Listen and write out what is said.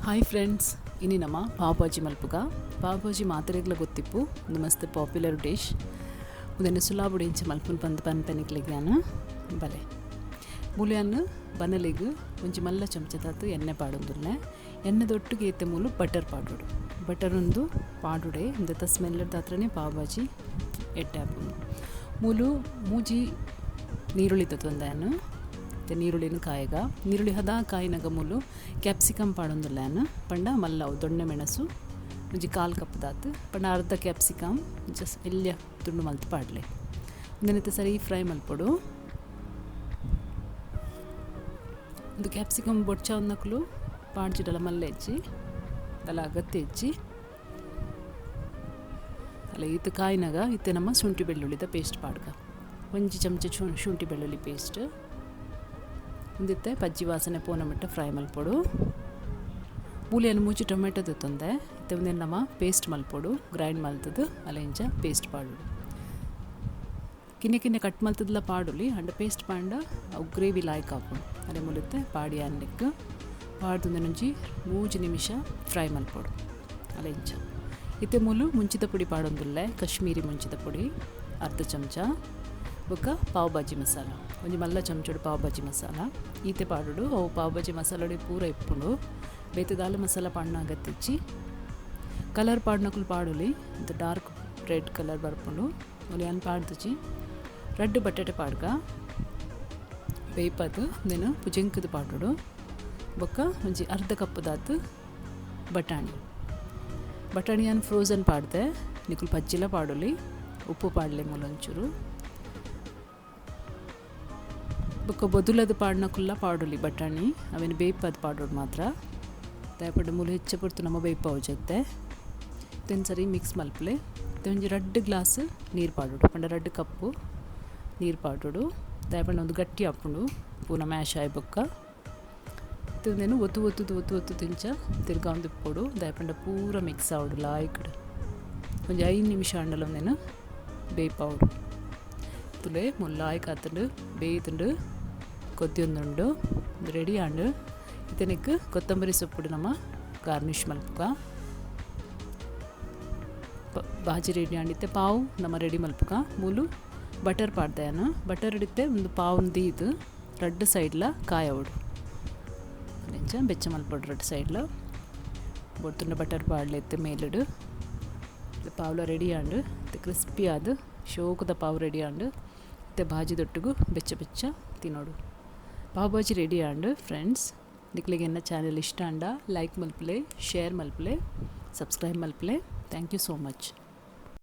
Hi friends, ಇನ್ನು ನಮ್ಮ ಪಾವ್ ಭಾಜಿ ಮಲ್ಪುಗ ಪಾವ್ ಭಾಜಿ ಮಾತ್ರೆಗ್ಲ ಗೊತ್ತಿಪ್ಪು ಒಂದು ಮಸ್ತ್ ಪಾಪ್ಯುಲರ್ ಡಿಶ್. ಉದನ್ನು ಸುಲಾಬುಡಿ ಇಂಚ ಮಲ್ಪುನ ಪನ್ಪೆನಿಕ್ಲಿಗ್ಯಾನ ಬಲೆ ಮುಳಿಯನ್ನು ಬನಲಿಗು ಒಂಜಿ ಮಲ್ಲ ಚಮಚ ತಾತು ಎಣ್ಣೆ ಪಾಡೊಂದುಲ್ಲೆ ಎಣ್ಣೆ ದೊಟ್ಟಿಗೆ ಏತೆ ಮೂಲು ಬಟರ್ ಪಾಡೋಡು. ಬಟರ್ ಒಂದು ಪಾಡುಡೆ ಇಂದತ್ತ ಸ್ಮೆಲ್ಲರ್ ತಾತ್ರನೇ ಪಾವ್ ಭಾಜಿ ಎಟ್ಟೆ ಹಾಕೋದು. ಮೂಲು ಮೂಜಿ ನೀರುಳ್ಳಿ ತೊಂದೆಯನ್ನು ನೀರುಳ್ಳಿನ ಕಾಯಿಗ ನೀರುಳ್ಳಿ ಹದ ಕಾಯಿನಾಗ ಮೂಲು ಕ್ಯಾಪ್ಸಿಕಮ್ ಪಾಡೊಂದುಲ್ಲೇನು ಪಂಡ ಮಲ್ಲವು ದೊಣ್ಣೆ ಮೆಣಸು ಒಂಜಿ ಕಾಲು ಕಪ್ ದಾತು ಪಂಡ ಅರ್ಧ ಕ್ಯಾಪ್ಸಿಕಮ್ ಜಸ್ಟ್ ಎಲ್ಯ ತುಂಡು ಮಲ್ತು ಪಾಡಲೆ ಒಂದನಿತ್ತ ಸರಿ ಫ್ರೈ ಮಲ್ಪೊಡು. ಒಂದು ಕ್ಯಾಪ್ಸಿಕಮ್ ಬೊಡ್ಚ ಒಂದಕ್ಕಲು ಪಾಡ್ಜಿಡಲ ಮಲ್ಲೆ ಹೆಚ್ಚಿ ಅಲ್ಲ ಅಗತ್ಯ ಹೆಚ್ಚಿ ಅಲ್ಲ ಈತ ಕಾಯಿನಾಗ ಇತ್ತೆ ನಮ್ಮ ಶುಂಠಿ ಬೆಳ್ಳುಳ್ಳಿದ ಪೇಸ್ಟ್ ಪಾಡ್ಗ ಒಂಜಿ ಚಮಚ ಶುಂಠಿ ಬೆಳ್ಳುಳ್ಳಿ ಪೇಸ್ಟ್ ಒಂದಿತ್ತೆ ಪಜ್ಜಿ ವಾಸನೆ ಪೋನ ಮಟ್ಟ ಫ್ರೈ ಮಲ್ಪೊಡು. ಮೂಲಿಯನ್ನು ಮೂಚಿ ಟೊಮೆಟೊದ ತೊಂದೆ ಇತ್ತೆ ಒಂದೇ ನಮ್ಮ ಪೇಸ್ಟ್ ಮಲ್ಪೊಡು ಗ್ರೈಂಡ್ ಮಲ್ತದು ಅಲ್ಲ ಇಂಚ ಪೇಸ್ಟ್ ಪಾಡುಡು. ಕಿನ್ನೆ ಕಟ್ ಮಲ್ತದಲ್ಲ ಪಾಡುಲಿ ಅಂಡ ಪೇಸ್ಟ್ ಪಾಂಡ ಅವು ಗ್ರೇವಿ ಲಾಯ್ಕ್ ಹಾಕೊಂಡು ಅದೇ ಮುಳುತ್ತೆ ಪಾಡಿ ಅನ್ನಕ್ಕೆ ಪಾಡ್ದು ಒಂಜಿ 3 ನಿಮಿಷ ಫ್ರೈ ಮಲ್ಪೊಡು ಅಲ್ಲ ಇಂಚ. ಇತ್ತೆ ಮೂಲು ಮುಂಚಿದ ಪುಡಿ ಪಾಡೊಂದುಲ್ಲೆ ಕಾಶ್ಮೀರಿ ಮುಂಚಿದ ಪುಡಿ ಅರ್ಧ ಚಮಚ ಬೊಕ್ಕ ಪಾವ್ ಭಾಜಿ ಮಸಾಲ ಒಂಜಿ ಮಲ್ಲ ಚಮಚೋಡು ಪಾವ್ ಭಾಜಿ ಮಸಾಲ ಈತೆ ಪಾಡುಡು. ಅವು ಪಾವ್ ಭಾಜಿ ಮಸಾಲೊಡೆ ಪೂರ ಇಪ್ಪುಂಡು ಬೇತದಾಲ ಮಸಾಲ ಪಾಡ್ನ ಅಗತ್ತಿಚ್ಚಿ ಕಲರ್ ಪಾಡ್ನಕುಲು ಪಾಡುಲಿ ಇಂತ ಡಾರ್ಕ್ ರೆಡ್ ಕಲರ್ ಬರ್ಪುಂಡು ಒಲಿ ಅನ್ ಪಾಡ್ದುಚಿ ರಡ್ಡು ಬಟಾಟೆ ಪಾಡ್ಗ ಬೇಯ್ಪದು ದೆನ್ ಪುಜಂಕದ ಪಾಡುಡು ಬೊಕ್ಕ ಒಂಜಿ ಅರ್ಧ ಕಪ್ ದಾತು ಬಟಾಣಿಯನ್ನು ಫ್ರೋಝನ್ ಪಾಡ್ದೆ ನಿಕುಲು ಪಜ್ಜಿಲ ಪಾಡುಲಿ ಉಪ್ಪು ಪಾಡಲೆ ಮೂಲೊಂಚೂರು ಬೊಕ್ಕ ಬೊದುಲದ ಪಾಡ್ನಕುಲ್ಲ ಪಾಡುಲಿ ಬಟಾಣಿ ಅವೇನು ಬೇಯ್ಪದು ಪಾಡೋಡು ಮಾತ್ರ ದಯಪಡ್ಡ ಮೂಲು ಹೆಚ್ಚು ಪುರ್ತು ನಮ್ಮ ಬೇಯ್ಪವು ಜೊತೆ ತೆನ್ ಸರಿ ಮಿಕ್ಸ್ ಮಲ್ಪಲೆ ಒಂಜಿ 2 ಗ್ಲಾಸ್ ನೀರು ಪಾಡೋಡು ಪಂಡ 2 ಕಪ್ಪು ನೀರು ಪಾಡೋಡು. ದಯಪಂಡ ಒಂದು ಗಟ್ಟಿ ಹಾಕೊಂಡು ಪೂನ ಮ್ಯಾಶ್ ಆಯ್ ಬೊಕ್ಕ ತಿಂದೇನು ಒತ್ತು ತಿಂಚ ತಿರ್ಗಾ ಒಂದು ಇಪ್ಪೋಡು ದಯಪಂಡ ಪೂರ ಮಿಕ್ಸ್ ಆವಡು ಲಾಯ್ಕಡು ಒಂಜಿ 5 ನಿಮಿಷ ಅಂಡಲ ಒಂದೇನು ಬೇಯ್ಪವುಡು ತುಲೆ ಮುಲ್ಲಾಯ್ಕ ಆತಂಡು ಬೇಯ್ತುಂಡು ಕೊದ್ದಿಯೊಂದುಂಡು ರೆಡಿ ಆಂಡು ಇತನಿಕ್ ಕೊತ್ತಂಬರಿ ಸೊಪ್ಪುಡು ನಮ್ಮ ಗಾರ್ನಿಷ್ ಮಲ್ಪುಗ ಭಾಜಿ ರೆಡಿ ಆಂಡಿತ್ತೆ ಪಾವು ನಮ್ಮ ರೆಡಿ ಮಲ್ಪುಗ ಮೂಲು ಬಟರ್ ಪಾಡ್ದೆಯನು ಬಟರ್ ಹಿಡಿತೆ ಒಂದು ಪಾವು ದೀದು 2 ಸೈಡ್ಲ ಕಾಯವಡು ನೆಂಚ ಬೆಚ್ಚ ಮಲ್ಪೊಡು 2 ಸೈಡ್ಲ ಬೊಡ್ತುಂಡ ಬಟರ್ ಪಾಡ್ಲೆತ್ತೆ ಮೇಲಿಡು ಪಾವ್ಲ ರೆಡಿ ಆಂಡು ಕ್ರಿಸ್ಪಿ ಆದು ಶೋಕದ ಪಾವು ರೆಡಿ ಆಂಡು ಮತ್ತು ಭಾಜಿ ದೊಟ್ಟಿಗೂ ಬೆಚ್ಚ ತಿನ್ನೋಡು. ಪಾವ್ ಭಾಜಿ ರೆಡಿ ಆಂಡು ಫ್ರೆಂಡ್ಸ್ ನಿಕ್ಲಿಗೆ ಎನ್ನ ಚಾನೆಲ್ ಇಷ್ಟ ಅಂಡ ಲೈಕ್ ಮಲ್ಪಲೆ ಶೇರ್ ಮಲ್ಪಲೆ ಸಬ್ಸ್ಕ್ರೈಬ್ ಮಲ್ಪಲೆ. Thank you so much.